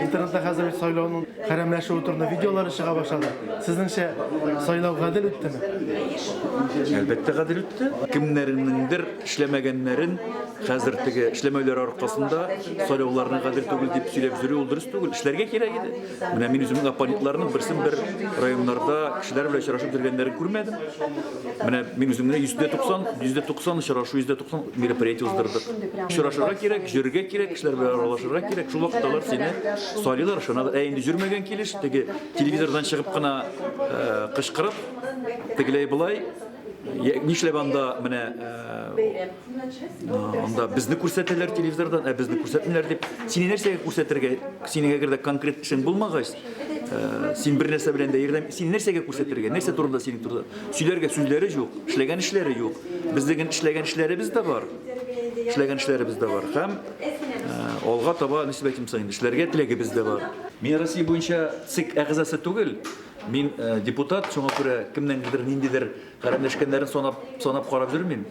интернетте хәзер бит сайлауның хәрәмләшү турында видеолары чыга башлады. Сезнеңчә сайлау гадел үттеме? Әлбәттә гадел үтте. Кемнәрнеңдер эшләмәгәннәрен хәзер теге эшләмәүләр аркасында сайлауларны гадел түгел дип сөйләп йөрү ул дөрес түгел. Эшләргә кирәк иде. Менә мин үземнең оппонентларның берсен бер районнарда кешеләр белән очрашып йөргәннәрен күрмәдем. Менә мин үземне %90 очрашу, %90 мероприятие уздырдык. Очрашырга кирәк, йөрергә кирәк, кешеләр белән аралашырга кирәк. Шул вакытталар сине сайлыйлар. Шуны инде йөрмәгән килеш, теге телевизордан чыгып кына кычкырып, тегеләй булай. Нишләп анда менә анда безне күрсәтәләр телевизордан, безне күрсәтмиләр дип. Сине нәрсәгә күрсәтергә? Синең әгәр дә конкрет эшең булмагач, син бер нәрсә белән дә ярдәм, син нәрсәгә күрсәтергә? Нәрсә турында синең турында? Сөйләргә сүзләре юк, эшләгән эшләре юк. Безнең эшләгән эшләребез дә бар. Эшләгән эшләребез дә бар. Һәм алга таба нисбәтем сайын эшләргә теләгебез дә бар. Мин Россия буенча ЦИК әгъзасы түгел. Мин депутат, шуңа күрә кемнеңдер ниндидер хәрәмләшкәннәрен санап карап йөрмим.